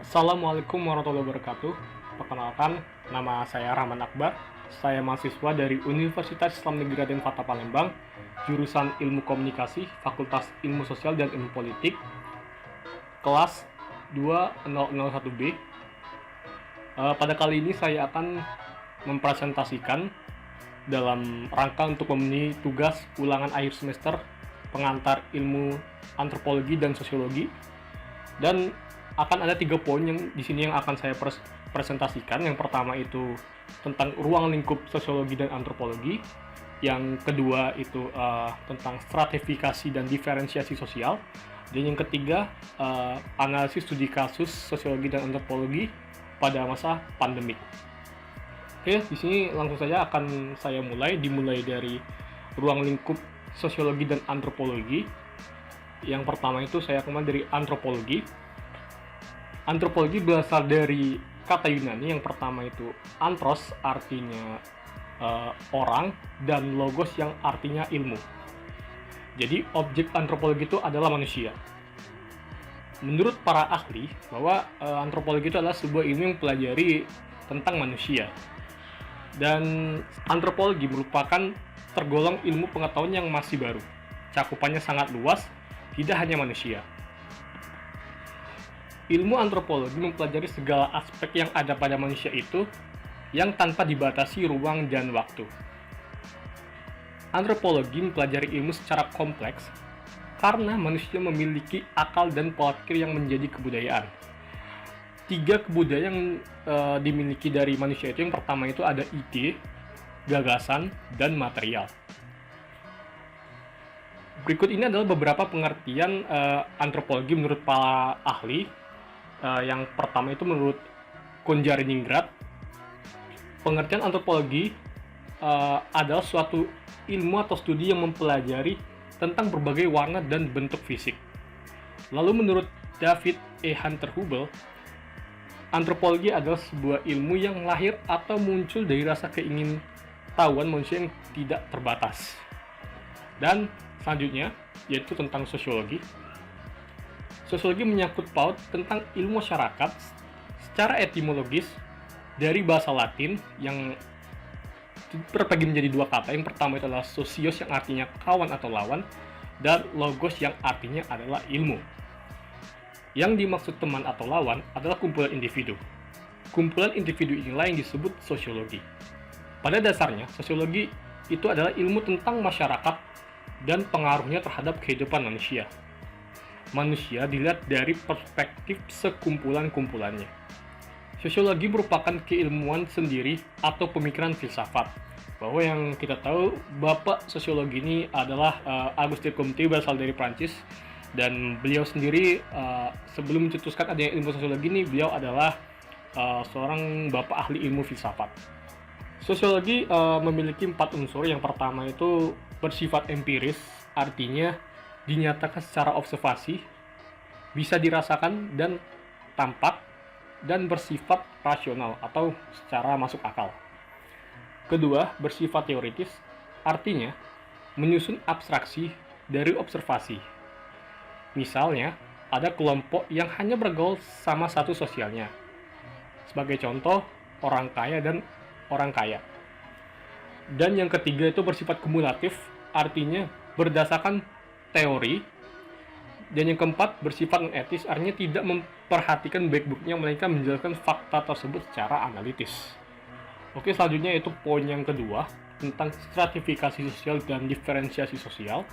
Assalamualaikum warahmatullahi wabarakatuh. Perkenalkan, nama saya Rahman Akbar. Saya mahasiswa dari Universitas Islam Negeri Raden Fatah Palembang, jurusan Ilmu Komunikasi, Fakultas Ilmu Sosial dan Ilmu Politik, kelas 2001B. Pada kali ini saya akan mempresentasikan dalam rangka untuk memenuhi tugas ulangan akhir semester pengantar ilmu antropologi dan sosiologi, dan akan ada 3 poin yang di sini yang akan saya presentasikan. Yang pertama itu tentang ruang lingkup sosiologi dan antropologi. Yang kedua itu tentang stratifikasi dan diferensiasi sosial. Dan yang ketiga analisis studi kasus sosiologi dan antropologi pada masa pandemik. Oke, di sini langsung saja akan saya dimulai dari ruang lingkup sosiologi dan antropologi. Yang pertama itu saya akan dari antropologi. Antropologi berasal dari kata Yunani. Yang pertama itu anthros, artinya orang, dan logos yang artinya ilmu. Jadi objek antropologi itu adalah manusia. Menurut para ahli, bahwa antropologi itu adalah sebuah ilmu yang mempelajari tentang manusia. Dan antropologi merupakan tergolong ilmu pengetahuan yang masih baru. Cakupannya sangat luas, tidak hanya manusia. Ilmu antropologi mempelajari segala aspek yang ada pada manusia itu yang tanpa dibatasi ruang dan waktu. Antropologi mempelajari ilmu secara kompleks karena manusia memiliki akal dan pola pikir yang menjadi kebudayaan. 3 kebudayaan yang dimiliki dari manusia itu, yang pertama itu ada ide, gagasan, dan material. Berikut ini adalah beberapa pengertian antropologi menurut para ahli. Yang pertama itu menurut Konjariningrat, pengertian antropologi adalah suatu ilmu atau studi yang mempelajari tentang berbagai warna dan bentuk fisik. Lalu menurut David E. Hunter Hubel, antropologi adalah sebuah ilmu yang lahir atau muncul dari rasa keingintahuan manusia yang tidak terbatas. Dan selanjutnya yaitu tentang sosiologi. Sosiologi menyangkut paut tentang ilmu masyarakat secara etimologis dari bahasa Latin yang terbagi menjadi 2 kata. Yang pertama itu adalah sosios yang artinya kawan atau lawan, dan logos yang artinya adalah ilmu. Yang dimaksud teman atau lawan adalah kumpulan individu. Kumpulan individu inilah yang disebut sosiologi. Pada dasarnya, sosiologi itu adalah ilmu tentang masyarakat dan pengaruhnya terhadap kehidupan manusia. Manusia dilihat dari perspektif sekumpulan-kumpulannya. Sosiologi merupakan keilmuan sendiri atau pemikiran filsafat. Bahwa yang kita tahu, bapak sosiologi ini adalah Auguste Comte, berasal dari Prancis, dan beliau sendiri sebelum mencetuskan adanya ilmu sosiologi ini, beliau adalah seorang bapak ahli ilmu filsafat. Sosiologi memiliki 4 unsur. Yang pertama itu bersifat empiris, artinya dinyatakan secara observasi, bisa dirasakan dan tampak, dan bersifat rasional atau secara masuk akal. Kedua, bersifat teoritis, artinya menyusun abstraksi dari observasi. Misalnya, ada kelompok yang hanya bergaul sama satu sosialnya. Sebagai contoh, orang kaya dan orang kaya. Dan yang ketiga itu bersifat kumulatif, artinya berdasarkan teori. Dan yang keempat bersifat non-etis, artinya tidak memperhatikan baik buruknya, melainkan menjelaskan fakta tersebut secara analitis. Oke, selanjutnya itu poin yang kedua tentang stratifikasi sosial dan diferensiasi sosial.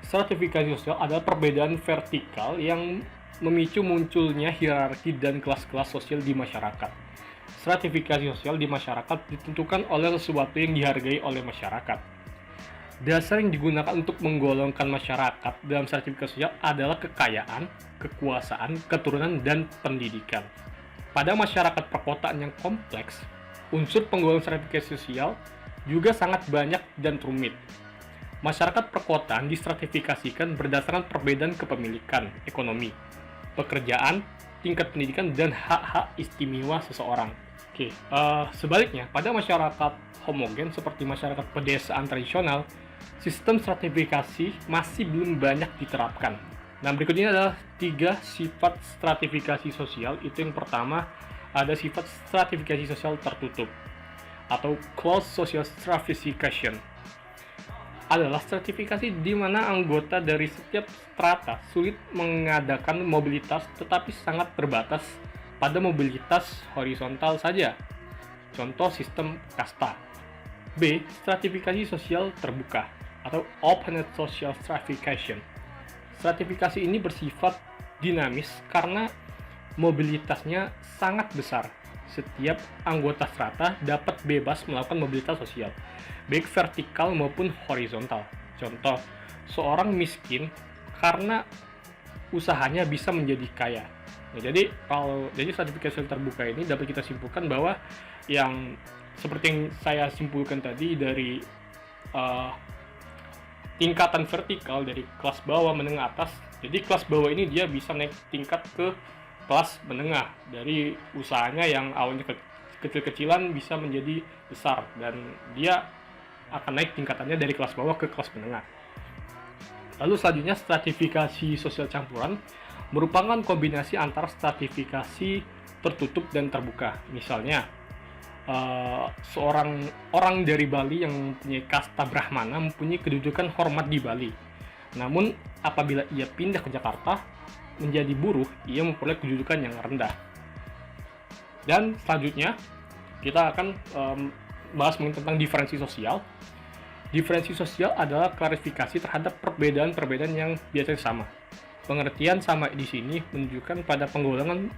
Stratifikasi sosial adalah perbedaan vertikal yang memicu munculnya hierarki dan kelas-kelas sosial di masyarakat. Stratifikasi sosial di masyarakat ditentukan oleh sesuatu yang dihargai oleh masyarakat. Dasar yang digunakan untuk menggolongkan masyarakat dalam stratifikasi sosial adalah kekayaan, kekuasaan, keturunan, dan pendidikan. Pada masyarakat perkotaan yang kompleks, unsur penggolongan stratifikasi sosial juga sangat banyak dan rumit. Masyarakat perkotaan distratifikasikan berdasarkan perbedaan kepemilikan, ekonomi, pekerjaan, tingkat pendidikan, dan hak-hak istimewa seseorang. Sebaliknya, pada masyarakat homogen seperti masyarakat pedesaan tradisional, sistem stratifikasi masih belum banyak diterapkan. Nah, berikut ini adalah 3 sifat stratifikasi sosial. Itu yang pertama, ada sifat stratifikasi sosial tertutup atau closed social stratification. Adalah stratifikasi di mana anggota dari setiap strata sulit mengadakan mobilitas tetapi sangat terbatas pada mobilitas horizontal saja. Contoh sistem kasta. B. Stratifikasi sosial terbuka atau open social stratification. Stratifikasi ini bersifat dinamis karena mobilitasnya sangat besar. Setiap anggota strata dapat bebas melakukan mobilitas sosial, baik vertikal maupun horizontal. Contoh, seorang miskin karena usahanya bisa menjadi kaya. Nah, jadi stratifikasi terbuka ini dapat kita simpulkan bahwa yang seperti yang saya simpulkan tadi dari tingkatan vertikal dari kelas bawah menengah atas. Jadi kelas bawah ini dia bisa naik tingkat ke kelas menengah dari usahanya yang awalnya kecil-kecilan bisa menjadi besar dan dia akan naik tingkatannya dari kelas bawah ke kelas menengah. Lalu selanjutnya stratifikasi sosial campuran merupakan kombinasi antara stratifikasi tertutup dan terbuka. Misalnya seorang orang dari Bali yang mempunyai kasta Brahmana mempunyai kedudukan hormat di Bali. Namun apabila ia pindah ke Jakarta menjadi buruh, ia memperoleh kedudukan yang rendah. Dan selanjutnya kita akan bahas tentang diferensi sosial. Diferensi sosial adalah klarifikasi terhadap perbedaan-perbedaan yang biasanya sama. Pengertian sama di sini menunjukkan pada penggolongan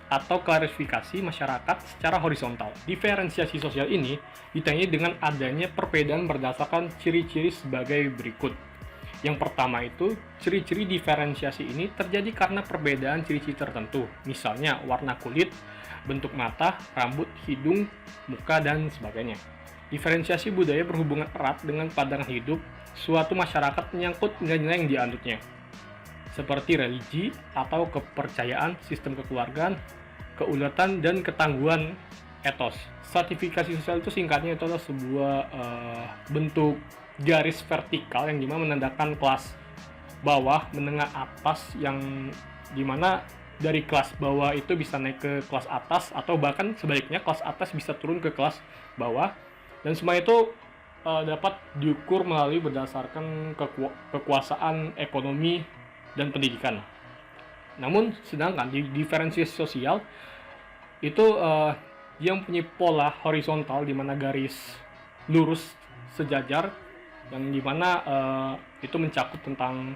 atau klarifikasi masyarakat secara horizontal. Diferensiasi sosial ini ditandai dengan adanya perbedaan berdasarkan ciri-ciri sebagai berikut. Yang pertama itu, ciri-ciri diferensiasi ini terjadi karena perbedaan ciri-ciri tertentu, misalnya warna kulit, bentuk mata, rambut, hidung, muka, dan sebagainya. Diferensiasi budaya berhubungan erat dengan pandangan hidup suatu masyarakat menyangkut nilai-nilai yang dianutnya, seperti religi atau kepercayaan, sistem kekeluargaan, keulatan, dan ketangguhan etos. Stratifikasi sosial itu singkatnya itu adalah sebuah bentuk garis vertikal yang dimana menandakan kelas bawah, menengah, atas, yang dimana dari kelas bawah itu bisa naik ke kelas atas atau bahkan sebaliknya kelas atas bisa turun ke kelas bawah, dan semua itu dapat diukur melalui berdasarkan kekuasaan ekonomi dan pendidikan. Namun sedangkan di diferensiasi sosial itu yang punya pola horizontal di mana garis lurus sejajar yang dimana itu mencakup tentang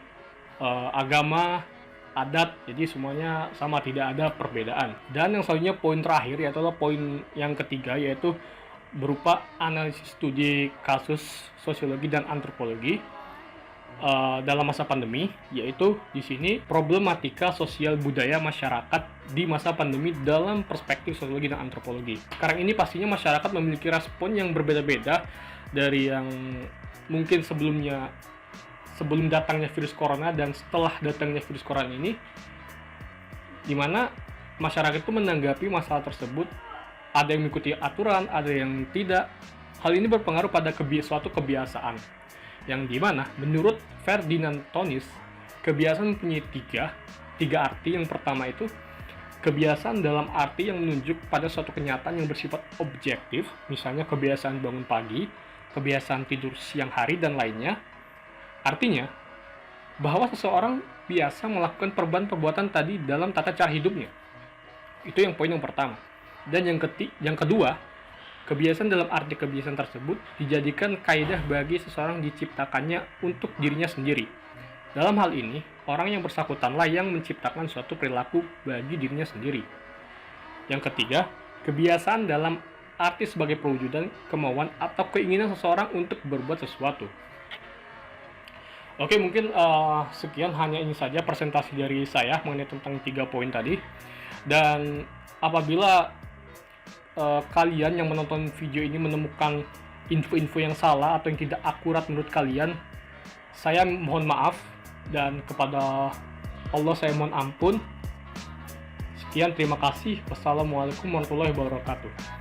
agama, adat, jadi semuanya sama, tidak ada perbedaan. Dan yang selanjutnya poin terakhir yaitu poin yang ketiga, yaitu berupa analisis studi kasus sosiologi dan antropologi dalam masa pandemi, yaitu di sini problematika sosial budaya masyarakat di masa pandemi dalam perspektif sosiologi dan antropologi. Sekarang ini pastinya masyarakat memiliki respon yang berbeda-beda dari yang mungkin sebelum datangnya virus corona dan setelah datangnya virus corona ini, di mana masyarakat itu menanggapi masalah tersebut, ada yang mengikuti aturan, ada yang tidak. Hal ini berpengaruh pada suatu kebiasaan, yang dimana menurut Ferdinand Tonis, kebiasaan mempunyai tiga arti. Yang pertama itu kebiasaan dalam arti yang menunjuk pada suatu kenyataan yang bersifat objektif, misalnya kebiasaan bangun pagi, kebiasaan tidur siang hari, dan lainnya. Artinya bahwa seseorang biasa melakukan perbuatan tadi dalam tata cara hidupnya. Itu yang poin yang pertama. Dan yang kedua, kebiasaan dalam arti kebiasaan tersebut dijadikan kaidah bagi seseorang diciptakannya untuk dirinya sendiri. Dalam hal ini, orang yang bersangkutanlah yang menciptakan suatu perilaku bagi dirinya sendiri. Yang ketiga, kebiasaan dalam arti sebagai perwujudan kemauan atau keinginan seseorang untuk berbuat sesuatu. Oke, mungkin sekian, hanya ini saja presentasi dari saya mengenai tentang 3 poin tadi. Dan apabila kalian yang menonton video ini menemukan info-info yang salah atau yang tidak akurat menurut kalian, saya mohon maaf, dan kepada Allah saya mohon ampun. Sekian, terima kasih. Wassalamualaikum warahmatullahi wabarakatuh.